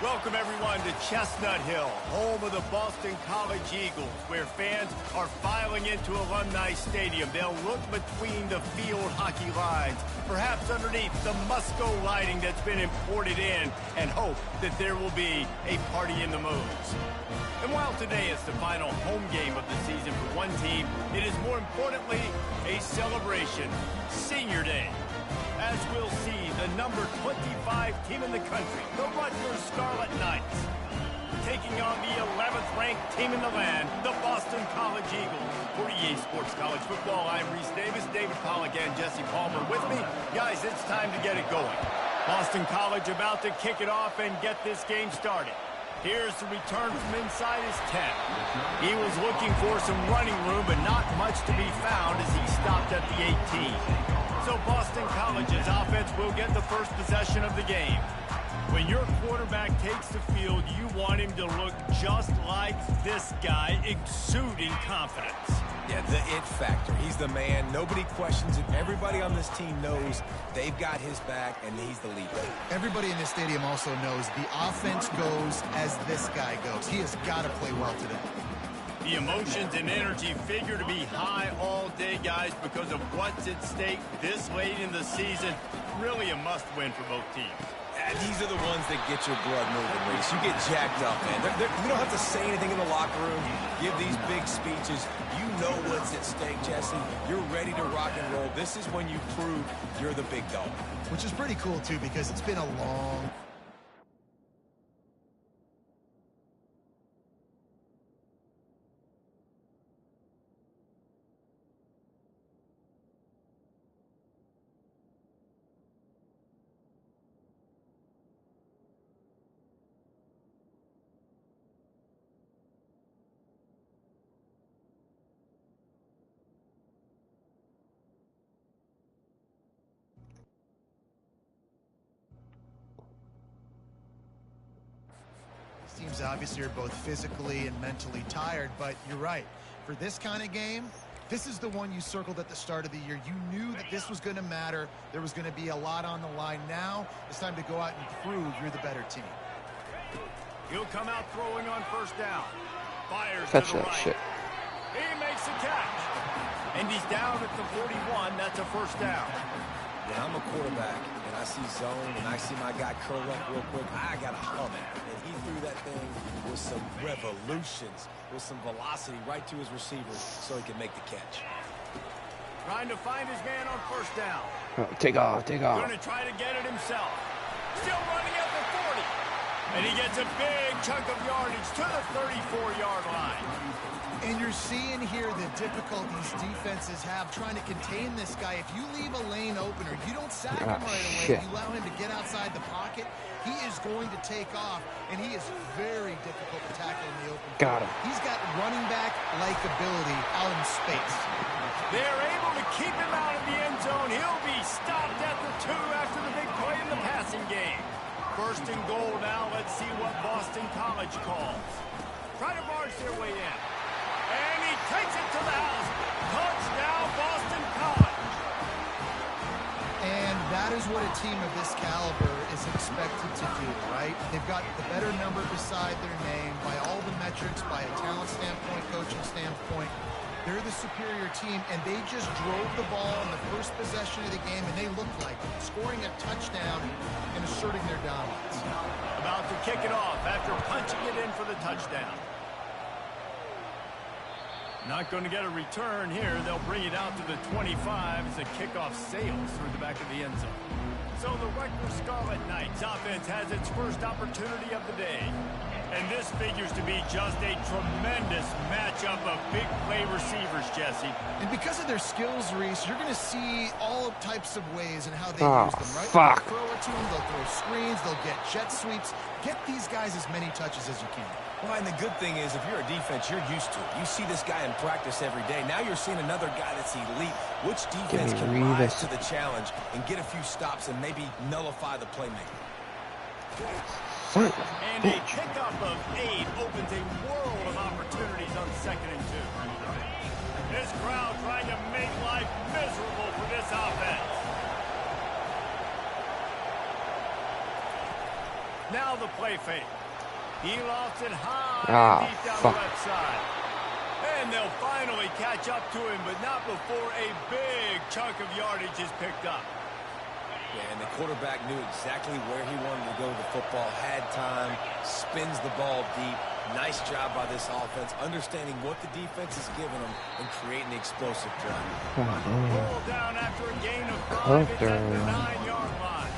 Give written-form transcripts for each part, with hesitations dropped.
Welcome, everyone, to Chestnut Hill, home of the Boston College Eagles, where fans are filing into Alumni Stadium. They'll look between the field hockey lines, perhaps underneath the Musco lighting that's been imported in, and hope that there will be a party in the moves. And while today is the final home game of the season for one team, it is more importantly a celebration, Senior Day. As we'll see, the number 25 team in the country, the Rutgers Scarlet Knights, taking on the 11th ranked team in the land, the Boston College Eagles. For EA Sports College Football, I'm Reese Davis, David Pollack, and Jesse Palmer with me. Guys, it's time to get it going. Boston College about to kick it off and get this game started. Here's the return from inside his 10. He was looking for some running room, but not much to be found as he stopped at the 18. So Boston College's offense will get the first possession of the game. When your quarterback takes the field, you want him to look just like this guy, exuding confidence. Yeah, the it factor. He's the man. Nobody questions it. Everybody on this team knows they've got his back, and he's the leader. Everybody in this stadium also knows the offense goes as this guy goes. He has got to play well today. The emotions and energy figure to be high all day, guys, because of what's at stake this late in the season. Really a must-win for both teams. These are the ones that get your blood moving, Reese. You get jacked up, man. You don't have to say anything in the locker room, give these big speeches. You know what's at stake, Jesse. You're ready to rock and roll. This is when you prove you're the big dog. Which is pretty cool, too, because it's been a long... Teams obviously are both physically and mentally tired, but you're right. For this kind of game, this is the one you circled at the start of the year. You knew that this was going to matter. There was going to be a lot on the line. Now it's time to go out and prove you're the better team. He'll come out throwing on first down. Fires Catch to the that right. shit. He makes the catch. And he's down at the 41. That's a first down. When I'm a quarterback and I see zone and I see my guy curl up real quick, I got to hum it. And he threw that thing with some revolutions, with some velocity right to his receivers so he can make the catch. Trying to find his man on first down. Oh, take off, take off. Going to try to get it himself. Still running at the 40. And he gets a big chunk of yardage to the 34-yard line. And you're seeing here the difficulties defenses have trying to contain this guy. If you leave a lane open or you don't sack him right away, you allow him to get outside the pocket, he is going to take off, and he is very difficult to tackle in the open. Got him. He's got running back-like ability out in space. They're able to keep him out of the end zone. He'll be stopped at the 2 after the big play in the passing game. First and goal now. Let's see what Boston College calls. Try to barge their way in. And he takes it to the house. Touchdown, Boston College. And that is what a team of this caliber is expected to do, right? They've got the better number beside their name by all the metrics, by a talent standpoint, coaching standpoint. They're the superior team, and they just drove the ball in the first possession of the game, and they looked like it, scoring a touchdown and asserting their dominance. About to kick it off after punching it in for the touchdown. Not going to get a return here. They'll bring it out to the 25 as the kickoff sails through the back of the end zone. So the Rutgers Scarlet Knights offense has its first opportunity of the day. And this figures to be just a tremendous matchup of big play receivers, Jesse. And because of their skills, Reese, you're going to see all types of ways in how they use them, right? Fuck. They'll throw it to them, they'll throw screens, they'll get jet sweeps. Get these guys as many touches as you can. Well, and the good thing is, if you're a defense, you're used to it. You see this guy in practice every day. Now you're seeing another guy that's elite. Which defense can rise to the challenge and get a few stops and maybe nullify the playmaker? And a pickup of 8 opens a world of opportunities on 2nd and 2. This crowd trying to make life miserable for this offense. Now the play fake. He lost it high and deep down the left side. And they'll finally catch up to him, but not before a big chunk of yardage is picked up. Yeah, and the quarterback knew exactly where he wanted to go with the football, had time, spins the ball deep. Nice job by this offense, understanding what the defense is giving them and creating the explosive drive. Roll down after a gain of 5 at the 9-yard line.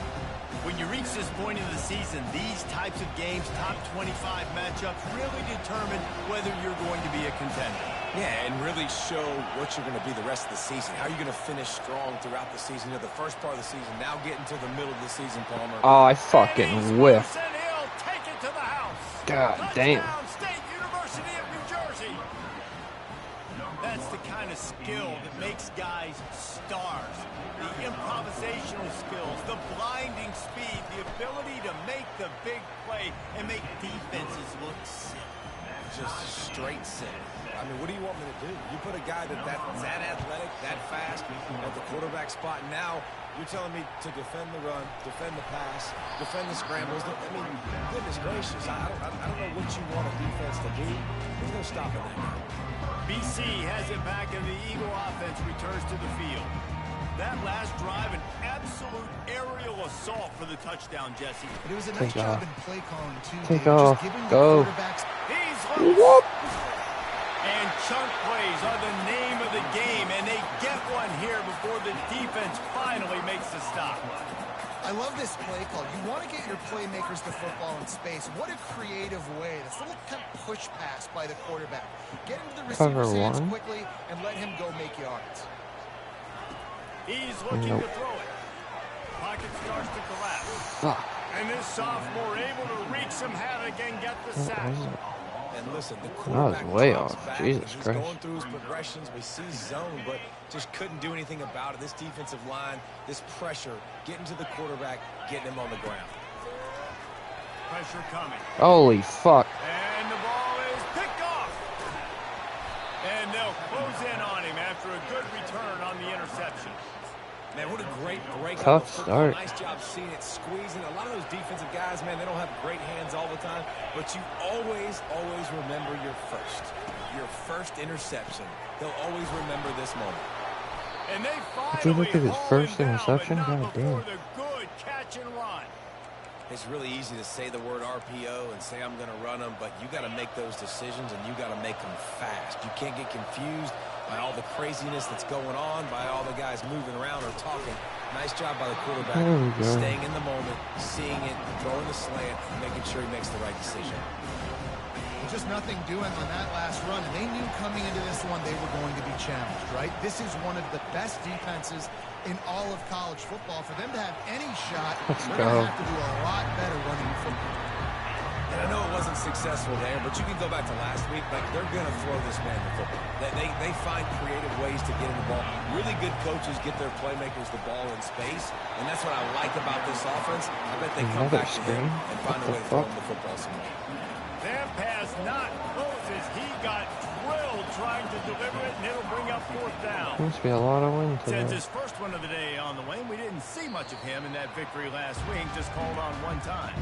When you reach this point in the season, these types of games, top 25 matchups, really determine whether you're going to be a contender. Yeah, and really show what you're going to be the rest of the season. How are you going to finish strong throughout the season? You know, the first part of the season, now getting to the middle of the season, Palmer. Oh, I fucking whiffed. Take it to the house. God damn. State University of New Jersey. That's the kind of skill that makes guys stars. The improvisational skills, the blinding speed, the ability to make the big play and make defenses look silly. Just straight silly. I mean, what do you want me to do? You put a guy that's that athletic, that fast at the quarterback spot. Now you're telling me to defend the run, defend the pass, defend the scrambles. I mean, goodness gracious. I don't know what you want a defense to do. There's no stopping that. BC has it back, and the Eagle offense returns to the field. That last drive, an absolute aerial assault for the touchdown, Jesse. But it was a nice job in play calling, too. Take off. Go. He's loose. And chunk plays are the name of the game, and they get one here before the defense finally makes the stop. I love this play call. You want to get your playmakers the football in space. What a creative way. This little kind of push pass by the quarterback. Get into the receiver's hands quickly and let him go make yards. He's looking to throw it. Pocket starts to collapse. And this sophomore able to wreak some havoc and get the sack. And listen, the quarterback was way off. back. Jesus He's Christ. going through his progressions. We see zone, but just couldn't do anything about it. This defensive line, this pressure, getting to the quarterback, getting him on the ground. Pressure coming. Holy fuck. And the ball is picked off. And they'll close in on him after a good return on the interception. Man, what a great break. Tough start. Nice job seeing it squeezing. A lot of those defensive guys, man, they don't have great hands all the time, but you always remember your first interception. They'll always remember this moment. And they Did you look at his first interception? God damn. The good catch and run. It's really easy to say the word RPO and say I'm going to run them, but you got to make those decisions and you got to make them fast. You can't get confused by all the craziness that's going on, by all the guys moving around or talking. Nice job by the quarterback, staying in the moment, seeing it, throwing the slant, making sure he makes the right decision. Just nothing doing on that last run, and they knew coming into this one they were going to be challenged, right? This is one of the best defenses in all of college football. For them to have any shot, they're going to have to do a lot better running the football. And I know it wasn't successful there, but you can go back to last week. Like, they're going to throw this man the football. They find creative ways to get him the ball. Really good coaches get their playmakers the ball in space, and that's what I like about this offense. I bet they come back to him and find a way to throw him the football some more. That pass not close as he got drilled trying to deliver it, and it'll bring up fourth down. Must be a lot of wind today. Since his first one of the day on the wing, we didn't see much of him in that victory last week, just called on one time.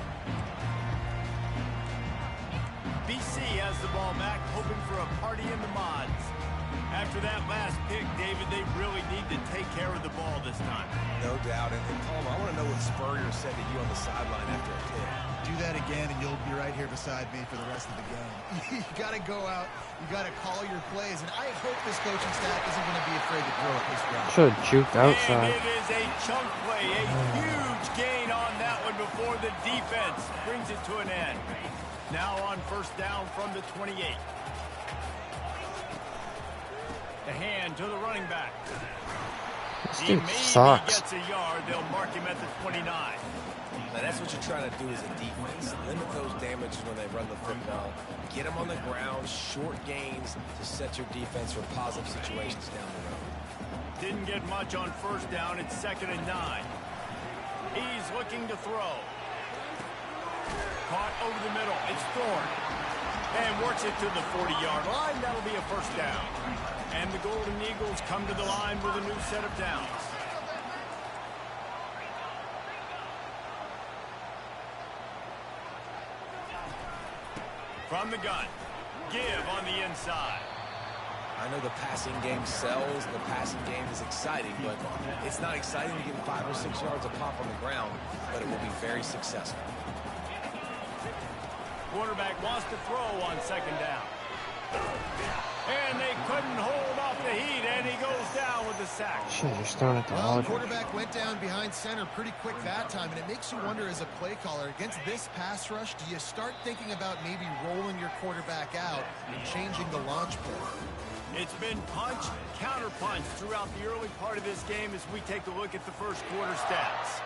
BC has the ball back, hoping for a party in the mods. After that last pick, David, they really need to take care of the ball this time. No doubt. And Palmer, I want to know what Spurrier said to you on the sideline after a pick. Do that again, and you'll be right here beside me for the rest of the game. You got to go out. You got to call your plays, and I hope this coaching staff isn't going to be afraid to throw it this round. Should have juked outside. And it is a chunk play, a huge gain on that one before the defense brings it to an end. Now on first down from the 28. The hand to the running back. This He dude maybe sucks. gets a yard. They'll mark him at the 29. Now, that's what you're trying to do as a defense. Limit those damages when they run the football. Get them on the ground, short gains to set your defense for positive situations down the road. Didn't get much on first down. It's 2nd and 9. He's looking to throw. Caught over the middle. It's Thorne. And works it to the 40-yard line. That'll be a first down. And the Golden Eagles come to the line with a new set of downs. From the gun. Give on the inside. I know the passing game sells, the passing game is exciting, but it's not exciting to get 5 or 6 yards a pop on the ground, but it will be very successful. Quarterback wants to throw on second down. And they couldn't hold off the heat, and he goes down with the sack. Shit, you're starting at the Well, the logic. quarterback went down behind center pretty quick that time, and it makes you wonder as a play caller, against this pass rush, do you start thinking about maybe rolling your quarterback out and changing the launch play? It's been punch, counter-punch throughout the early part of this game as we take a look at the first quarter stats.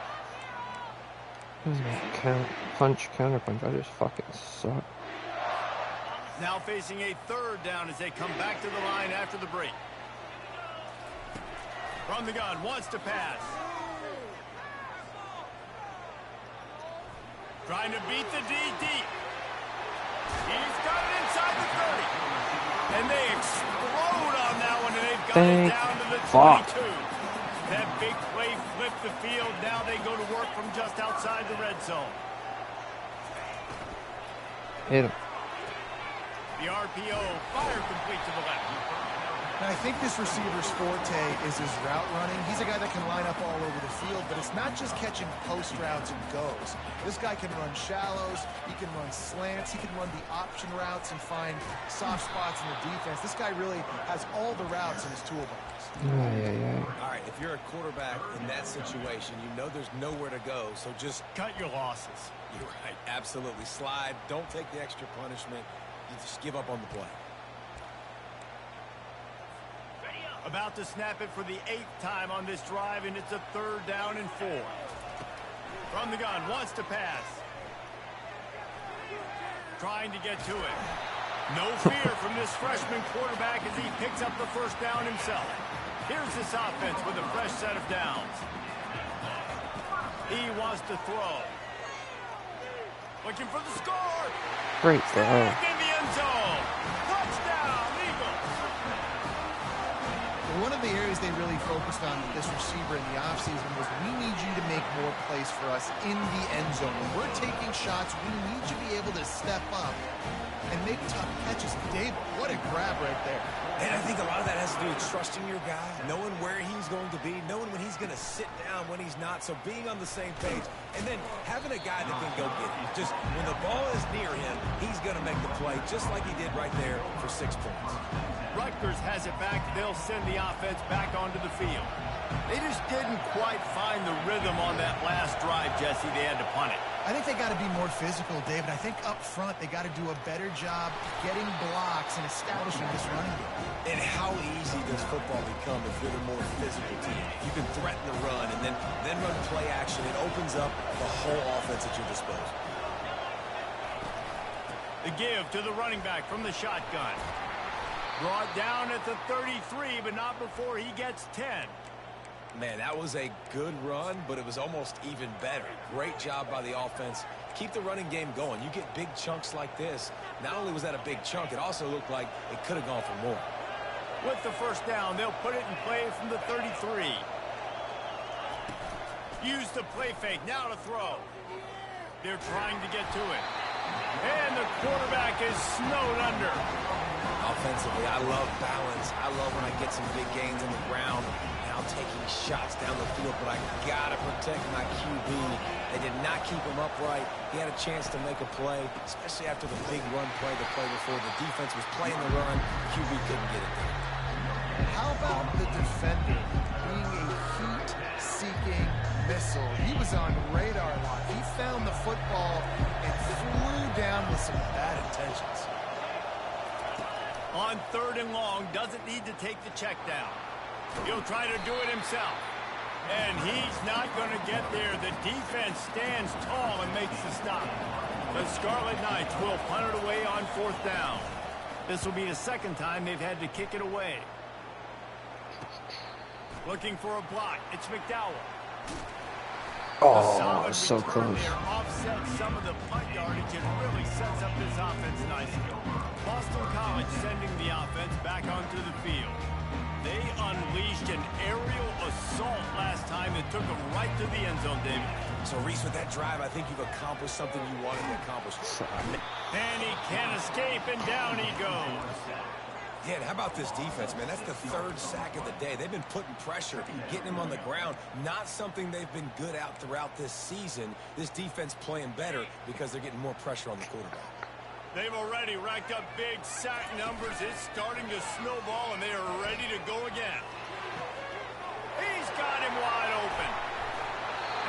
Punch, counter punch. I just fucking suck. Now facing a third down as they come back to the line after the break. From the gun, wants to pass. Trying to beat the D deep. He's got it inside the 30. And they explode on that one, and they've got it down to the 22. That big play flipped the field. Now they go to work from just outside the red zone. Hit him. The RPO, fire complete to the left. And I think this receiver's forte is his route running. He's a guy that can line up all over the field, but it's not just catching post routes and goes. This guy can run shallows, he can run slants, he can run the option routes and find soft spots in the defense. This guy really has all the routes in his toolbox. All right, if you're a quarterback in that situation, you know there's nowhere to go, so just cut your losses. You're right, absolutely. Slide, don't take the extra punishment. You just give up on the play. About to snap it for the 8th time on this drive, and it's a 3rd down and 4. From the gun, wants to pass. Trying to get to it. No fear from this freshman quarterback as he picks up the first down himself. Here's this offense with a fresh set of downs. He wants to throw. Looking for the score. Great throw. In the end zone. Touchdown, Eagles. One of the areas they really focused on with this receiver in the offseason was we need you to make more plays for us in the end zone. When we're taking shots, we need you to be able to step up and make tough catches. Dave, what a grab right there. And I think a lot of that has to do with trusting your guy, knowing where he's going to be, knowing when he's going to sit down, when he's not, so being on the same page. And then having a guy that can go get it. Just when the ball is near him, he's going to make the play just like he did right there for 6 points. Rutgers has it back. They'll send the offense back onto the field. They just didn't quite find the rhythm on that last drive, Jesse. They had to punt it. I think they got to be more physical, David. I think up front they got to do a better job getting blocks and establishing this running game. And how easy does football become if you're the more physical team? You can threaten the run and then run play action. It opens up the whole offense at your disposal. The give to the running back from the shotgun. Brought down at the 33, but not before he gets 10. Man, that was a good run, but it was almost even better. Great job by the offense. Keep the running game going. You get big chunks like this. Not only was that a big chunk, it also looked like it could have gone for more. With the first down, they'll put it in play from the 33. Use the play fake, now to throw. They're trying to get to it. And the quarterback is snowed under. Offensively, I love balance. I love when I get some big gains on the ground. Now taking shots down the field, but I got to protect my QB. They did not keep him upright. He had a chance to make a play, especially after the big run play the play before. The defense was playing the run. QB couldn't get it there. How about the defender being a heat-seeking missile? He was on radar lock. He found the football and flew down with some bad intentions. On 3rd and long, doesn't need to take the check down. He'll try to do it himself. And he's not going to get there. The defense stands tall and makes the stop. The Scarlet Knights will punt it away on 4th down. This will be the 2nd time they've had to kick it away. Looking for a block. It's McDowell. Oh, so close. Offsets some of the punt yardage and really sets up this offense nicely. Boston College sending the offense back onto the field. They unleashed an aerial assault last time that took them right to the end zone, David. So, Reese, with that drive, I think you've accomplished something you wanted to accomplish. And he can't escape, and down he goes. Yeah, and how about this defense, man? That's the third sack of the day. They've been putting pressure, getting him on the ground. Not something they've been good at throughout this season. This defense playing better because they're getting more pressure on the quarterback. They've already racked up big sack numbers. It's starting to snowball, and they are ready to go again. He's got him wide open.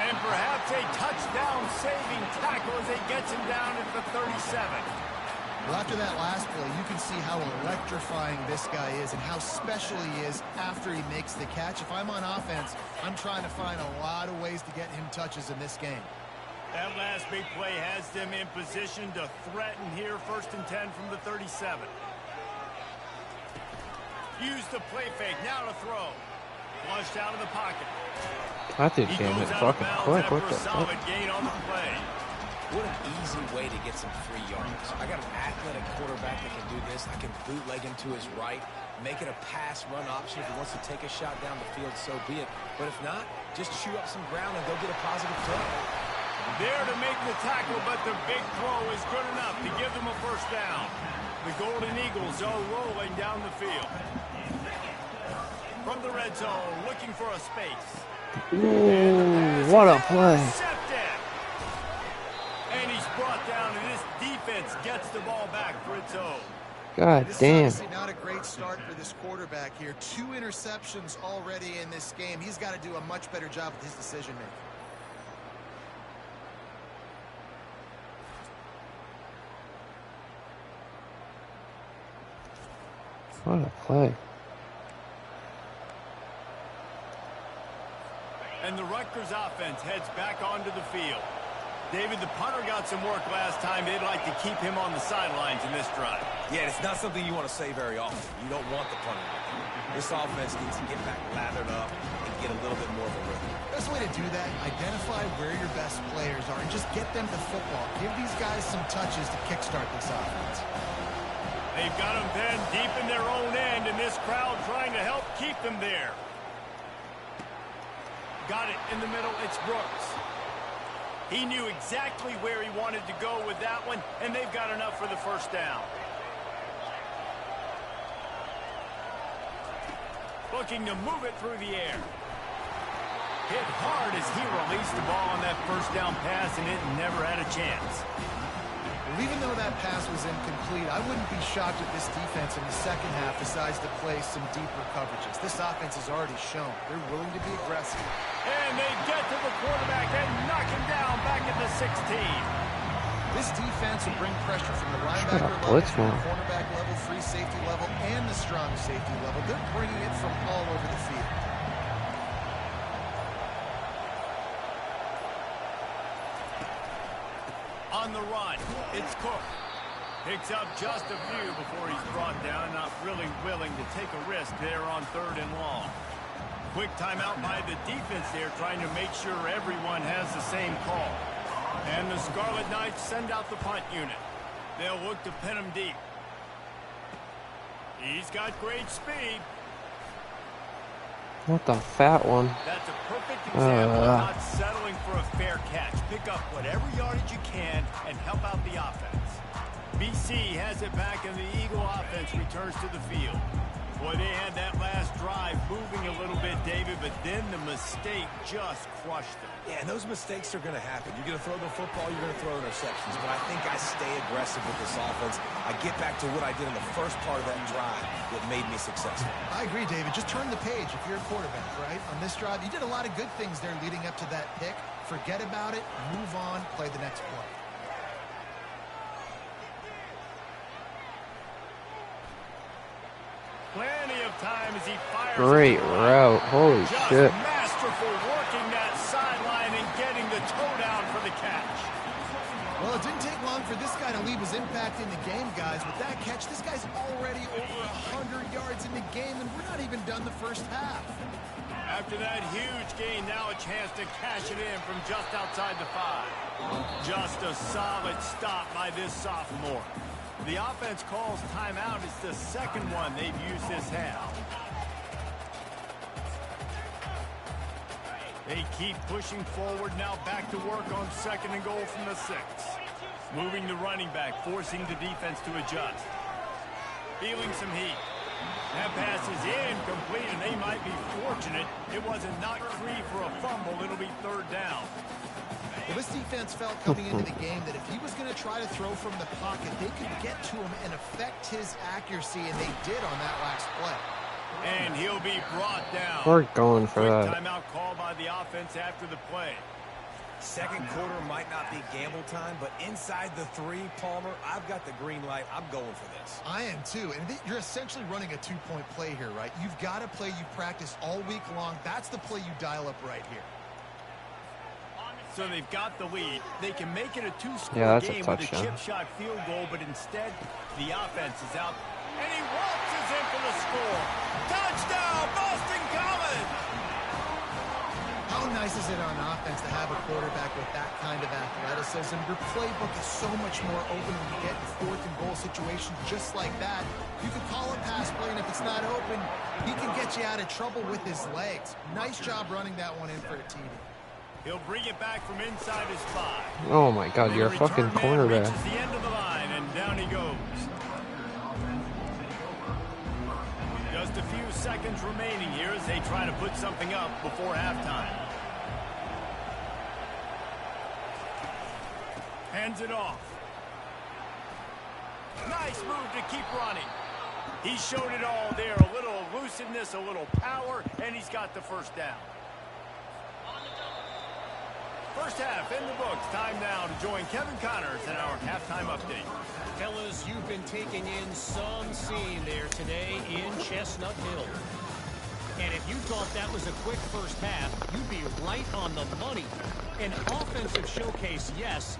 And perhaps a touchdown-saving tackle as he gets him down at the 37. Well, after that last play, you can see how electrifying this guy is and how special he is after he makes the catch. If I'm on offense, I'm trying to find a lot of ways to get him touches in this game. That last big play has them in position to threaten here. 1st and 10 from the 37. Use the play fake. Now to throw. Flushed out of the pocket. I did damn it fucking quick. What the fuck? Solid gain on the play. What an easy way to get some free yards. I got an athletic quarterback that can do this. I can bootleg him to his right, make it a pass-run option. If he wants to take a shot down the field, so be it. But if not, just chew up some ground and go get a positive play. There to make the tackle, but the big throw is good enough to give them a 1st down. The Golden Eagles are rolling down the field. From the red zone, looking for a space. Ooh, what a play. And he's brought down, and this defense gets the ball back for its own. God This damn. is obviously not a great start for this quarterback here. 2 interceptions already in this game. He's got to do a much better job with his decision-making. What a play. And the Rutgers offense heads back onto the field. David, the punter got some work last time. They'd like to keep him on the sidelines in this drive. Yeah, it's not something you want to say very often. You don't want the punter. This offense needs to get back lathered up and get a little bit more of a rhythm. Best way to do that, identify where your best players are and just get them the football. Give these guys some touches to kickstart this offense. They've got them pinned deep in their own end, and this crowd trying to help keep them there. Got it in the middle. It's Brooks. He knew exactly where he wanted to go with that one, and they've got enough for the 1st down. Looking to move it through the air. Hit hard as he released the ball on that 1st down pass, and it never had a chance. Well, even though that pass was incomplete, I wouldn't be shocked if this defense in the second half decides to play some deeper coverages. This offense has already shown they're willing to be aggressive. And they get to the quarterback and knock him down back at the 16. This defense will bring pressure from the linebacker level, from the cornerback level, free safety level, and the strong safety level. They're bringing it from all over the field. On the run, it's Cook. Picks up just a few before he's brought down, and not really willing to take a risk there on 3rd and long. Quick timeout by the defense there, trying to make sure everyone has the same call. And the Scarlet Knights send out the punt unit. They'll look to pin him deep. He's got great speed. What the fat one? That's a perfect example of not settling for a fair catch. Pick up whatever yardage you can and help out the offense. BC has it back, and the Eagle offense returns to the field. Boy, they had that last drive moving a little bit, David, but then the mistake just crushed them. Yeah, and those mistakes are going to happen. You're going to throw the football, you're going to throw interceptions. But I think I stay aggressive with this offense. I get back to what I did in the first part of that drive that made me successful. I agree, David. Just turn the page if you're a quarterback, right? On this drive, you did a lot of good things there leading up to that pick. Forget about it, move on, play the next play. Plenty of time as he fires. Great route. Holy just shit. Masterful working that sideline and getting the toe down for the catch. Well, it didn't take long for this guy to leave his impact in the game, guys. With that catch, this guy's already over 100 yards in the game, and we're not even done the first half. After that huge gain, now a chance to cash it in from just outside the 5. Just a solid stop by this sophomore. The offense calls timeout. It's the second one they've used this half. They keep pushing forward, now back to work on 2nd and goal from the 6. Moving the running back, forcing the defense to adjust. Feeling some heat. That pass is incomplete, and they might be fortunate it wasn't knocked free for a fumble. It'll be 3rd down. Well, this defense felt coming into the game that if he was going to try to throw from the pocket, they could get to him and affect his accuracy, and they did on that last play. And he'll be brought down. We're going for that. Timeout call by the offense after the play. 2nd quarter might not be gamble time, but inside the 3, Palmer, I've got the green light. I'm going for this. I am too, and you're essentially running a 2-point play here, right? You've got a play you practice all week long. That's the play you dial up right here. So they've got the lead. They can make it a 2-score game with a chip shot field goal, but instead the offense is out. And he waltzes in for the score. Touchdown, Boston College! How nice is it on offense to have a quarterback with that kind of athleticism? Your playbook is so much more open when you get in 4th and goal situations just like that. You can call a pass play, and if it's not open, he can get you out of trouble with his legs. Nice job running that one in for a TD. He'll bring it back from inside his 5. Oh my God, you're a fucking cornerback. Reaches the end of the line, and down he goes. Just a few seconds remaining here as they try to put something up before halftime. Hands it off. Nice move to keep running. He showed it all there. A little elusiveness, a little power, and he's got the 1st down. First half in the books. Time now to join Kevin Connors in our halftime update. Fellas, you've been taking in some scene there today in Chestnut Hill. And if you thought that was a quick first half, you'd be right on the money. An offensive showcase, yes,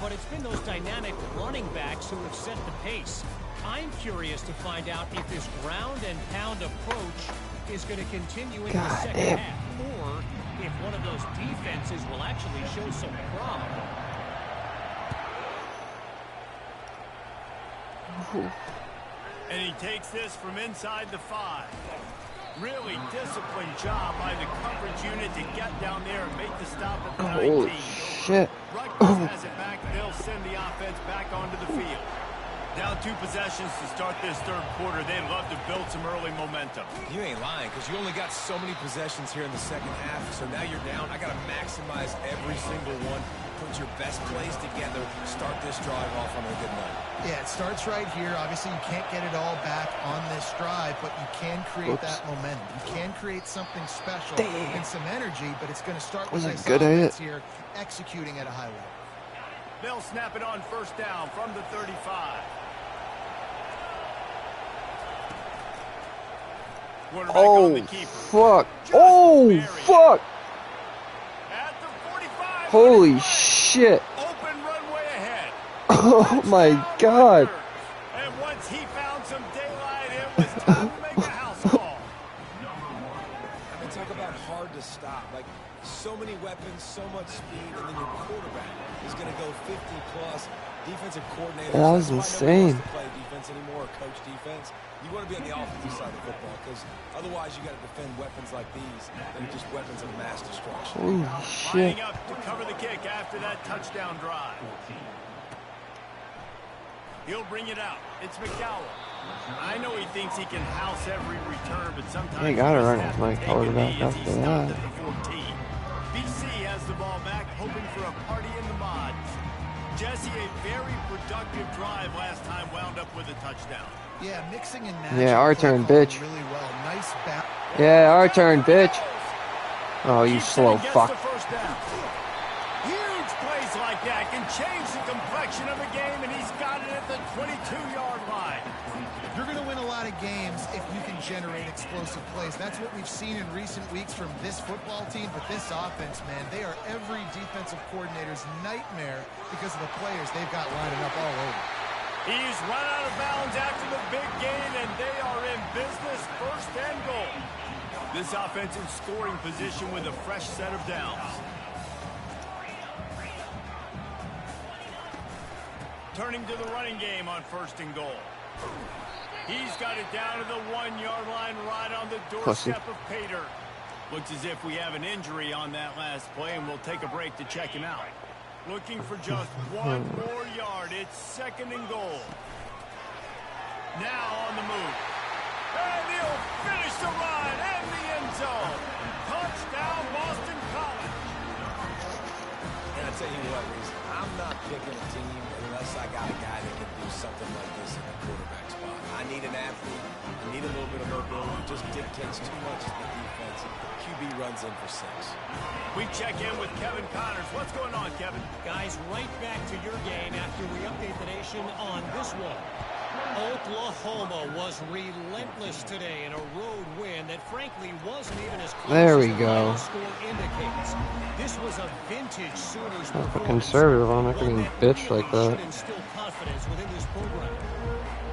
but it's been those dynamic running backs who have set the pace. I'm curious to find out if this ground and pound approach is going to continue in the second half, or if one of those defenses will actually show some promise. And he takes this from inside the 5. Really disciplined job by the coverage unit to get down there and make the stop at the 19. Holy shit. Rutgers has it back. They'll send the offense back onto the field. Down 2 possessions to start this 3rd quarter. They'd love to build some early momentum. You ain't lying, because you only got so many possessions here in the 2nd half, so now you're down. I got to maximize every single one. Put your best plays together. Start this drive off on a good night. Yeah, it starts right here. Obviously, you can't get it all back on this drive, but you can create that momentum. You can create something special and some energy, but it's going to start with nice offense here, executing at a high level. They'll snap it on 1st down from the 35. Oh, fuck. Oh, fuck. Holy shit. Open runway ahead. Oh, my God. And once he found some daylight, it was time to make a house call. I mean, talk about hard to stop. Like, so many weapons, so much speed, and then your quarterback is going to go 50-plus. Defensive coordinator. That was insane. To play defense anymore or coach defense. You want to be on the offensive side of football because otherwise you got to defend weapons like these that are just weapons of mass destruction. Holy shit. Lining up to cover the kick after that touchdown drive. He'll bring it out. It's McCallum. I know he thinks he can house every return, but sometimes he gotta run his Mike quarterback after that. BC has the ball back, hoping for a party in the mods. Jesse, a very productive drive last time, wound up with a touchdown. Yeah, mixing and matching. Yeah, our turn, bitch. Really well. Nice back. Yeah, our turn, bitch. Oh, you slow fuck. Huge plays like that can change the complexion of a game, and he's got it at the 22-yard line. You're going to win a lot of games if you can generate explosive plays. That's what we've seen in recent weeks from this football team, but this offense, man, they are every defensive coordinator's nightmare because of the players they've got lining up all over. He's run out of bounds after the big gain, and they are in business, 1st and goal. This offense in scoring position with a fresh set of downs. Turning to the running game on 1st and goal. He's got it down to the 1-yard line right on the doorstep of Pater. Looks as if we have an injury on that last play, and we'll take a break to check him out. Looking for just one more yard. It's 2nd and goal. Now on the move. And he'll finish the run and the end zone. Touchdown, Boston College. And I tell you what, Reese, I'm not picking a team unless I got a guy that can do something like this in the quarterback spot. I need an athlete. I need a little bit of mobility. It just dictates too much to the defense. QB runs in for 6. We check in with Kevin Connors. What's going on, Kevin? Guys, right back to your game after we update the nation on this one. Oklahoma was relentless today in a road win that frankly wasn't even as close There we as the go. final score indicates. This was a vintage Sooners performance. Conservative, I'm not getting bitched like that. Should instill confidence within this program.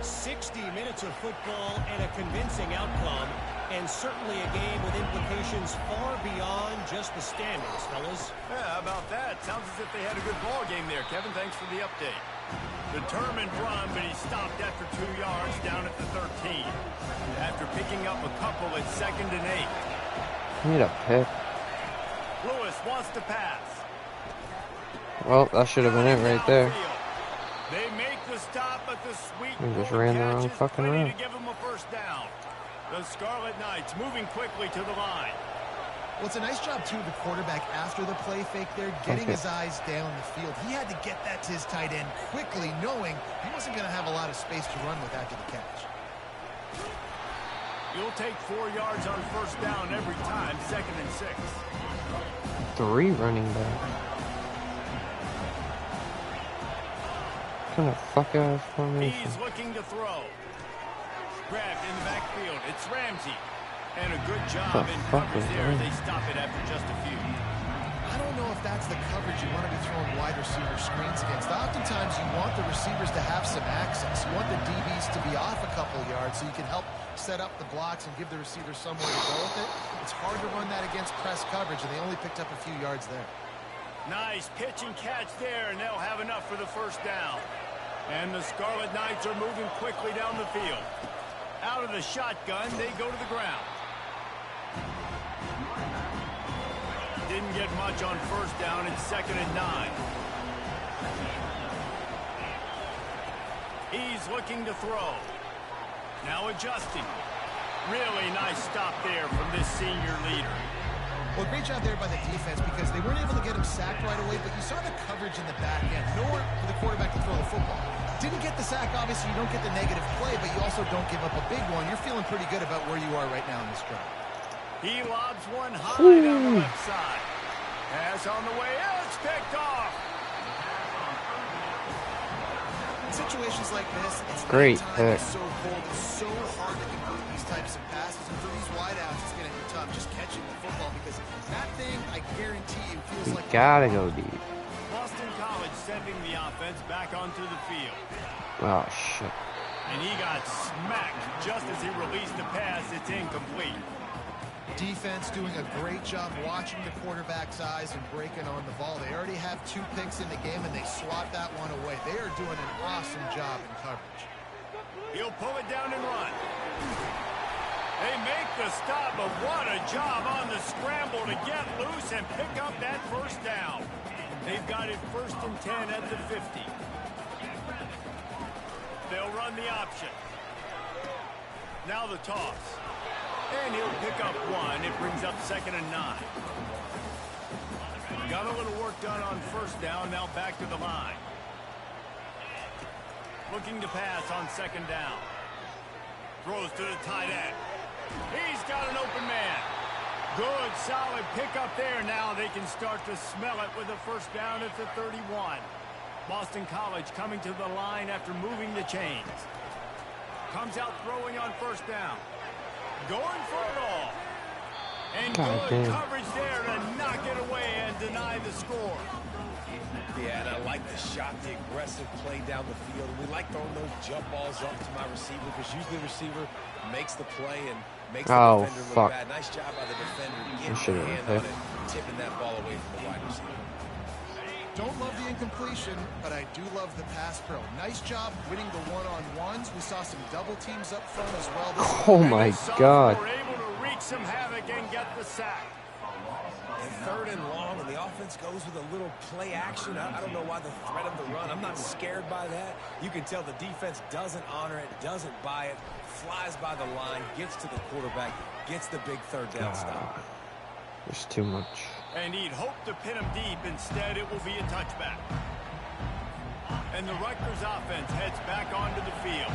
60 minutes of football and a convincing outcome, and certainly a game with implications far beyond just the standings, fellas. Yeah, how about that? Sounds as if they had a good ball game there, Kevin. Thanks for the update. Determined run, but he stopped after 2 yards down at the 13. After picking up a couple at 2nd and 8. Need a pick. Lewis wants to pass. Well, that should have been it right there. They make the stop, but the sweet We just ran the wrong fucking route. to give him a first down. The Scarlet Knights moving quickly to the line. Well, it's a nice job, too, of the quarterback after the play fake there, getting his eyes down the field. He had to get that to his tight end quickly, knowing he wasn't going to have a lot of space to run with after the catch. You'll take 4 yards on first down every time, 2nd and 6. 3 running back. What kind of fuck-ass formation? He's looking to throw. Grabbed in the backfield. It's Ramsey. And a good job in coverage there as they stop it after just a few. I don't know if that's the coverage you want to be throwing wide receiver screens against. Oftentimes you want the receivers to have some access. You want the DBs to be off a couple of yards so you can help set up the blocks and give the receivers somewhere to go with it. It's hard to run that against press coverage, and they only picked up a few yards there. Nice pitch and catch there, and they'll have enough for the first down. And the Scarlet Knights are moving quickly down the field. Out of the shotgun, they go to the ground. Didn't get much on first down. It's 2nd and 9. He's looking to throw. Now adjusting. Really nice stop there from this senior leader. Well, great job there by the defense because they weren't able to get him sacked right away, but you saw the coverage in the back end. Nowhere for the quarterback to throw the football. Didn't get the sack, obviously you don't get the negative play, but you also don't give up a big one. You're feeling pretty good about where you are right now in this drive. He lobs one high down the left side. Pass on the way. It's picked off. In situations like this, it's great pick. It's so cold. It's so hard to complete these types of passes. And for these wideouts, it's going to be tough just catching the football because that thing, I guarantee you, feels like... Gotta go deep. Boston College sending the offense back onto the field. Oh, shit. And he got smacked just as he released the pass. It's incomplete. Defense doing a great job watching the quarterback's eyes and breaking on the ball. They already have 2 picks in the game, and they swat that one away. They are doing an awesome job in coverage. He'll pull it down and run. They make the stop, but what a job on the scramble to get loose and pick up that first down. They've got it 1st and 10 at the 50. They'll run the option. Now the toss. And he'll pick up 1. It brings up 2nd and 9. Got a little work done on first down. Now back to the line. Looking to pass on 2nd down. Throws to the tight end. He's got an open man. Good, solid pickup there. Now they can start to smell it with a first down at the 31. Boston College coming to the line after moving the chains. Comes out throwing on first down. Going for it all. And good coverage there to knock it away and deny the score. Yeah, and I like the shot, the aggressive play down the field. We like throwing those jump balls up to my receiver because usually the receiver makes the play and makes the defender look bad. Nice job by the defender getting a hand on it, tipping that ball away from the wide receiver. Don't love the incompletion, but I do love the pass pro. Nice job winning the one-on-ones. We saw some double teams up front as well. Oh my God. Were able to wreak some havoc and get the sack. And 3rd and long, and the offense goes with a little play action. I don't know why the threat of the run. I'm not scared by that. You can tell the defense doesn't honor it, doesn't buy it, flies by the line, gets to the quarterback, gets the big 3rd down stop. There's too much. And he'd hope to pin him deep. Instead, it will be a touchback. And the Rutgers offense heads back onto the field.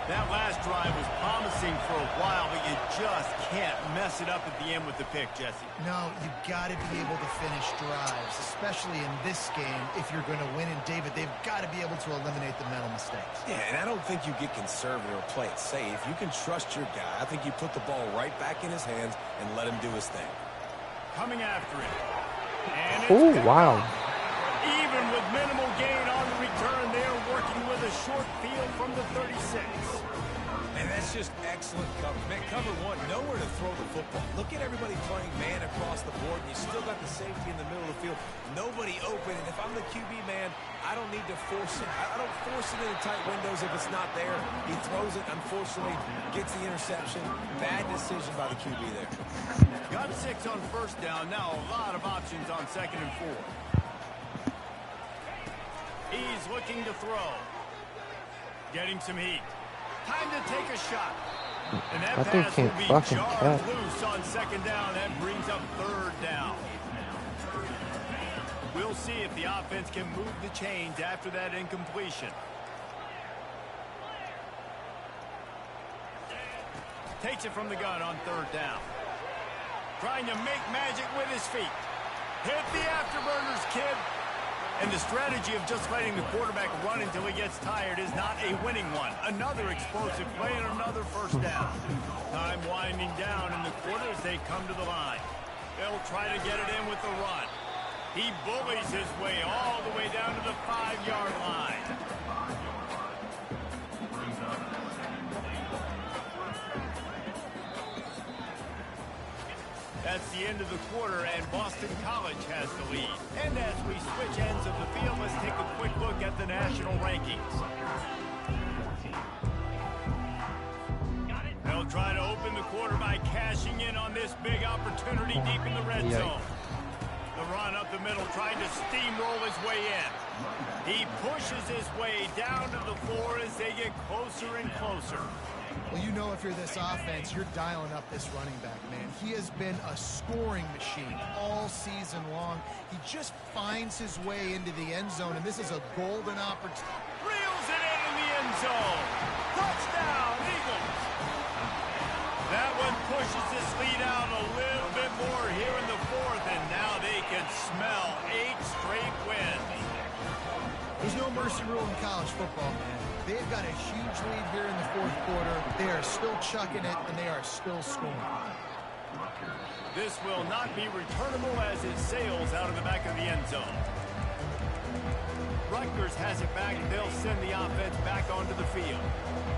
That last drive was promising for a while, but you just can't mess it up at the end with the pick, Jesse. No, you've got to be able to finish drives, especially in this game. If you're going to win, and David, they've got to be able to eliminate the mental mistakes. Yeah, and I don't think you get conservative or play it safe. You can trust your guy. I think you put the ball right back in his hands and let him do his thing. Coming after it. And Oh, wow. even with minimal gain on the return, they're working with a short field from the 36. And that's just excellent cover. Man, cover one, nowhere to throw the football. Look at everybody playing man across the board, and you still got the safety in the middle of the field. Nobody open, and if I'm the QB man, I don't need to force it. I don't force it into tight windows if it's not there. He throws it, unfortunately, gets the interception. Bad decision by the QB there. Got 6 on 1st down. Now a lot of options on 2nd and 4. He's looking to throw. Getting some heat. Time to take a shot. And that pass will be jarred loose on 2nd down. That brings up 3rd down. We'll see if the offense can move the chains after that incompletion. Takes it from the gun on 3rd down. Trying to make magic with his feet. Hit the afterburners, kid. And the strategy of just letting the quarterback run until he gets tired is not a winning one. Another explosive play and another 1st down. Time winding down in the quarter as they come to the line. They'll try to get it in with the run. He bullies his way all the way down to the 5-yard line. That's the end of the quarter, and Boston College has the lead. And as we switch ends of the field, let's take a quick look at the national rankings. They'll try to open the quarter by cashing in on this big opportunity deep in the red zone. The run up the middle, trying to steamroll his way in. He pushes his way down to the floor as they get closer and closer. Well, you know if you're this offense, you're dialing up this running back, man. He has been a scoring machine all season long. He just finds his way into the end zone, and this is a golden opportunity. Reels it into the end zone. Touchdown, Eagles. That one pushes this lead out a little bit more here in the 4th, and now they can smell 8 straight wins. There's no mercy rule in college football, man. They've got a huge lead here in the 4th quarter. They are still chucking it, and they are still scoring. This will not be returnable as it sails out of the back of the end zone. Rutgers has it back. They'll send the offense back onto the field.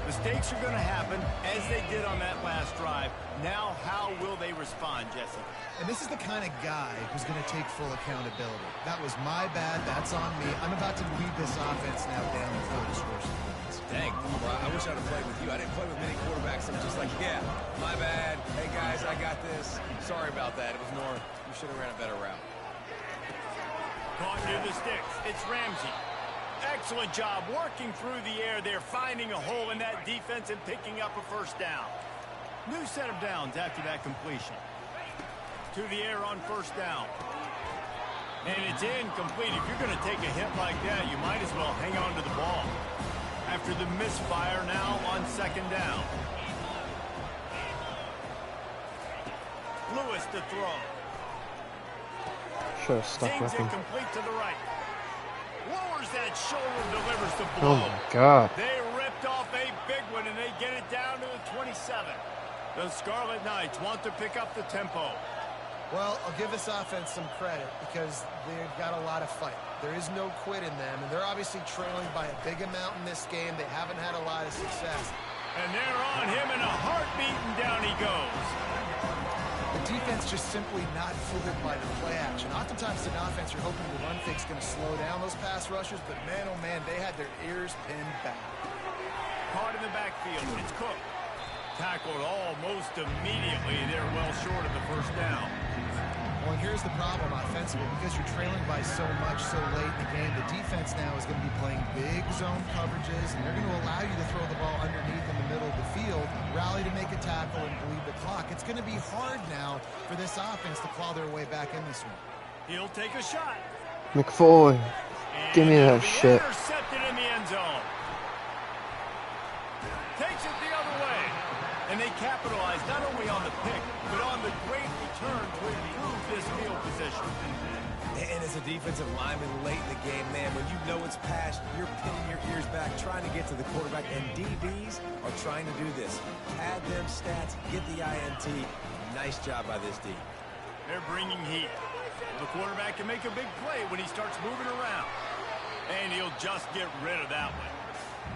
Mistakes are going to happen, as they did on that last drive. Now, how will they respond, Jesse? And this is the kind of guy who's going to take full accountability. That was my bad. That's on me. I'm about to lead this offense now down the field to score some points. Dang, I wish I'd have played with you. I didn't play with many quarterbacks. I'm just like, yeah, my bad. Hey, guys, I got this. Sorry about that. It was more, you should have ran a better route. Caught near the sticks. It's Ramsey. Excellent job working through the air there, finding a hole in that defense and picking up a 1st down. New set of downs after that completion. To the air on 1st down. And it's incomplete. If you're going to take a hit like that, you might as well hang on to the ball. After the misfire now on 2nd down. Lewis to throw. Should have stuck Things with him. incomplete to the right. Lowers that shoulder, delivers the Oh blow. my God. They ripped off a big one, and they get it down to the 27. The Scarlet Knights want to pick up the tempo. Well, I'll give this offense some credit because they've got a lot of fight. There is no quit in them, and they're obviously trailing by a big amount in this game. They haven't had a lot of success. And they're on him in a heartbeat, and down he goes. The defense just simply not fooled by the play action. Oftentimes, in offense, you're hoping the run fake's going to slow down those pass rushers, but man, oh man, they had their ears pinned back. Caught in the backfield. It's Cook. tackled almost immediately. They're well short of the first down. Well, and here's the problem offensively. Because you're trailing by so much so late in the game, the defense now is going to be playing big zone coverages, and they're going to allow you to throw the ball underneath in the middle of the field, rally to make a tackle, and bleed the clock. It's going to be hard now for this offense to claw their way back in this one. He'll take a shot. McFoy, give me that shit. Intercepted in the end zone. Takes it the other way. And they capitalize not only on the pick, but on the great return to improve this field position. And as a defensive lineman late in the game, man, when you know it's past, you're pinning your ears back, trying to get to the quarterback, and DBs are trying to do this. Pad them stats, get the INT. Nice job by this D. They're bringing heat. The quarterback can make a big play when he starts moving around. And he'll just get rid of that one.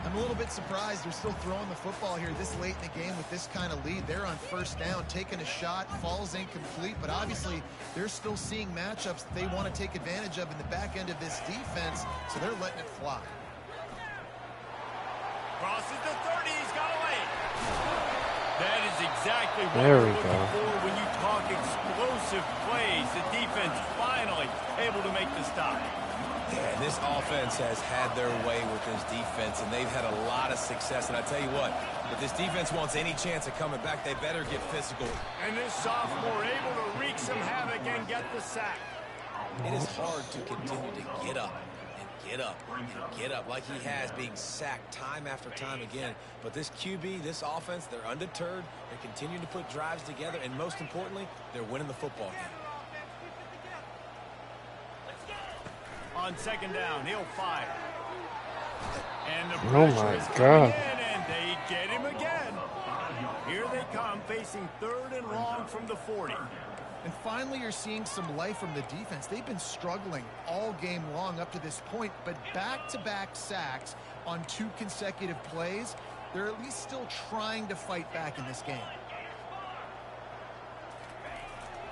I'm a little bit surprised they're still throwing the football here this late in the game with this kind of lead. They're on first down, taking a shot, falls incomplete, but obviously they're still seeing matchups that they want to take advantage of in the back end of this defense, so they're letting it fly. Crosses the 30, he's got away. That is exactly what There we're we looking go. for when you talk explosive plays. The defense finally able to make the stop. Yeah, this offense has had their way with this defense, and they've had a lot of success. And I tell you what, if this defense wants any chance of coming back, they better get physical. And this sophomore able to wreak some havoc and get the sack. It is hard to continue to get up and get up and get up like he has, being sacked time after time again. But this QB, this offense, they're undeterred. They continue to put drives together, and most importantly, they're winning the football game. On second down, he'll fire. And the Oh pressure my is coming God. in, and they get him again. Here they come, facing third and long from the 40. And finally, you're seeing some life from the defense. They've been struggling all game long up to this point, but back-to-back sacks on 2 consecutive plays, they're at least still trying to fight back in this game.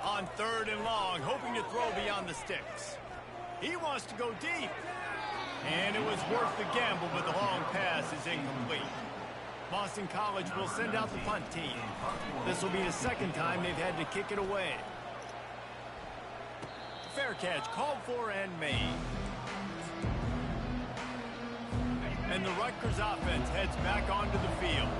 On third and long, hoping to throw beyond the sticks. He wants to go deep. And it was worth the gamble, but the long pass is incomplete. Boston College will send out the punt team. This will be the second time they've had to kick it away. Fair catch called for and made. And the Rutgers offense heads back onto the field.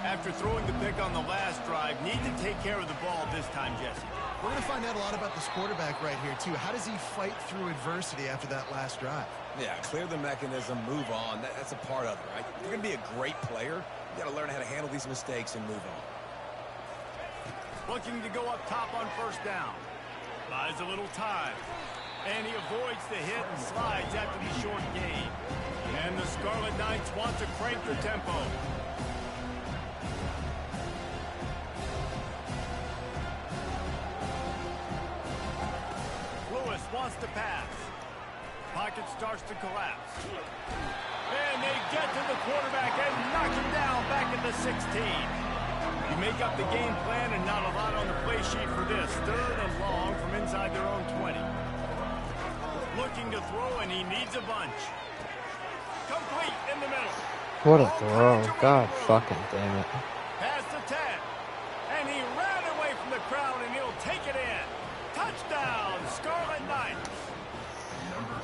After throwing the pick on the last drive, need to take care of the ball this time, Jesse. We're going to find out a lot about this quarterback right here, too. How does he fight through adversity after that last drive? Yeah, clear the mechanism, move on. That's a part of it, right? If you're going to be a great player, you got to learn how to handle these mistakes and move on. Looking to go up top on first down. Buys a little time. And he avoids the hit and slides after the short gain. And the Scarlet Knights want to crank the tempo. Lewis wants to pass. Pocket starts to collapse. And they get to the quarterback and knock him down back at the 16. You make up the game plan and not a lot on the play sheet for this. Third and long from inside their own 20. Looking to throw, and he needs a bunch. Complete in the middle. What a throw. God fucking damn it. Past the 10. And he ran away from the crowd, and he'll take it in. Touchdown, Scarlet Knights.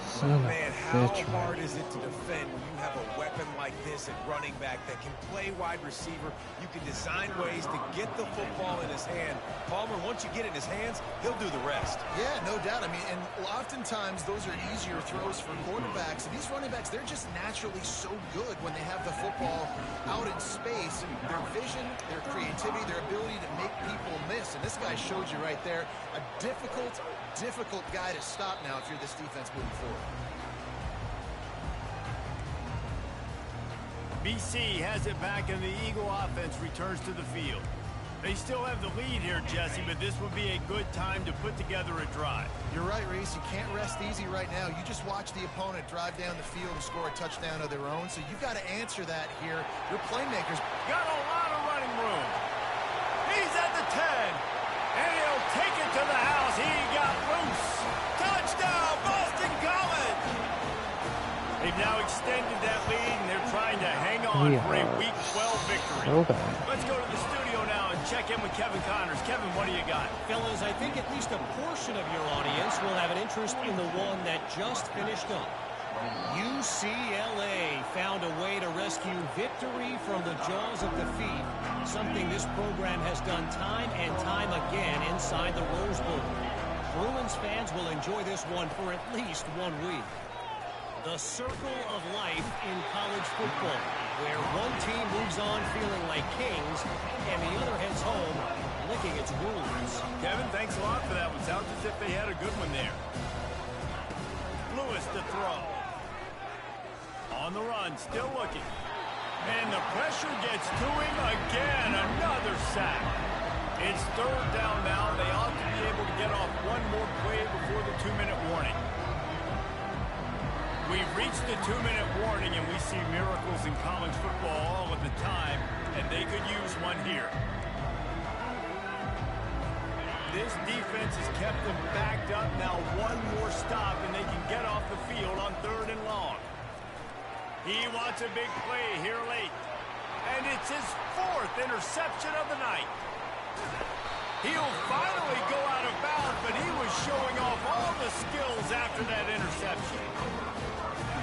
Son of a Man, how bitch, man. hard is it to defend when you have a weapon like this at running back that can play wide receiver? You can design ways to get the football in his hand. Palmer, once you get it in his hands, he'll do the rest. Yeah, no doubt. I mean, and oftentimes those are easier throws for quarterbacks. And these running backs, they're just naturally so good when they have the football out in space. Their vision, their creativity, their ability to make people miss. And this guy showed you right there, a difficult guy to stop now if you're this defense moving forward. BC has it back, and the Eagle offense returns to the field. They still have the lead here, Jesse, but this would be a good time to put together a drive. You're right, Reese. You can't rest easy right now. You just watch the opponent drive down the field and score a touchdown of their own, so you've got to answer that here. Your playmakers Got a lot of running room. He's at the 10, and he'll take it to the house. He got loose. Touchdown, Boston College! They've now extended that lead, and they're trying to hang on for a Week 12 victory. So bad. Let's go to the studio check in with Kevin Connors. Kevin, what do you got? Fellas, I think at least a portion of your audience will have an interest in the one that just finished up. UCLA found a way to rescue victory from the jaws of defeat, something this program has done time and time again inside the Rose Bowl. Bruins fans will enjoy this one for at least 1 week. The circle of life in college football, where one team moves on feeling like kings and the other heads home licking its wounds. Kevin, thanks a lot for that one. Sounds as if they had a good one there. Lewis to throw. On the run, still looking. And the pressure gets to him again. Another sack. It's third down now. They ought to be able to get off one more play before the 2-minute warning. We've reached the 2-minute warning, and we see miracles in college football all of the time, and they could use one here. This defense has kept them backed up. Now one more stop, and they can get off the field on 3rd and long. He wants a big play here late. And it's his 4th interception of the night. He'll finally go out of bounds, but he was showing off all the skills after that interception.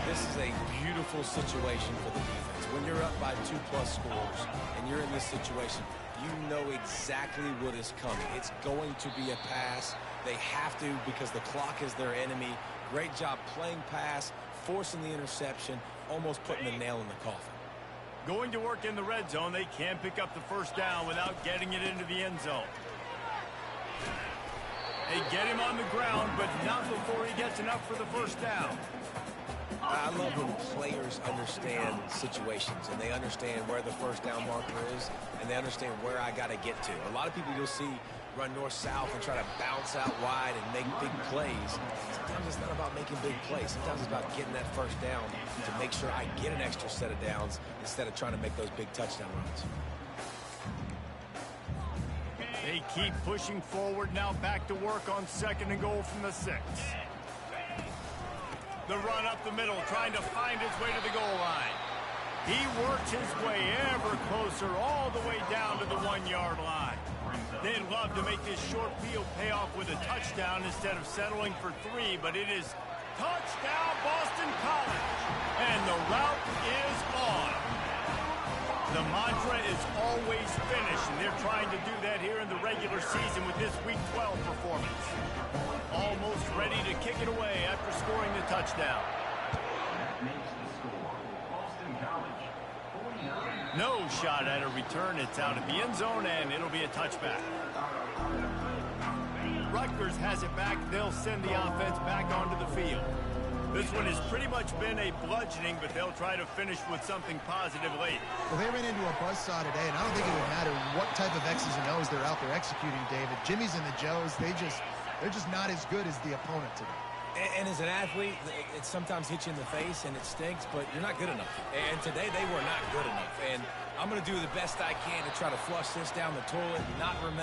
This is a beautiful situation for the defense. When you're up by 2+ scores and you're in this situation, you know exactly what is coming. It's going to be a pass. They have to because the clock is their enemy. Great job playing pass, forcing the interception, almost putting the nail in the coffin. Going to work in the red zone, they can pick up the first down without getting it into the end zone. They get him on the ground, but not before he gets enough for the first down. I love when players understand situations and they understand where the first down marker is and they understand where I got to get to. A lot of people you'll see run north-south and try to bounce out wide and make big plays. Sometimes it's not about making big plays. Sometimes it's about getting that first down to make sure I get an extra set of downs instead of trying to make those big touchdown runs. They keep pushing forward, now back to work on 2nd and goal from the 6. The run up the middle, trying to find his way to the goal line. He works his way ever closer, all the way down to the 1-yard line. They'd love to make this short field pay off with a touchdown instead of settling for 3, but it is touchdown Boston College, and the route is on. The mantra is always finish, and they're trying to do that here in the regular season with this Week 12 performance. Almost ready to kick it away after scoring the touchdown. No shot at a return. It's out of the end zone, and it'll be a touchback. Rutgers has it back. They'll send the offense back onto the field. This one has pretty much been a bludgeoning, but they'll try to finish with something positive late. Well, they ran into a buzzsaw today, and I don't think it would matter what type of X's and O's they're out there executing, David. Jimmy's and the Joes, they're just not as good as the opponent today. And as an athlete, it sometimes hits you in the face and it stinks, but you're not good enough. And today they were not good enough. And I'm going to do the best I can to try to flush this down the toilet and not remember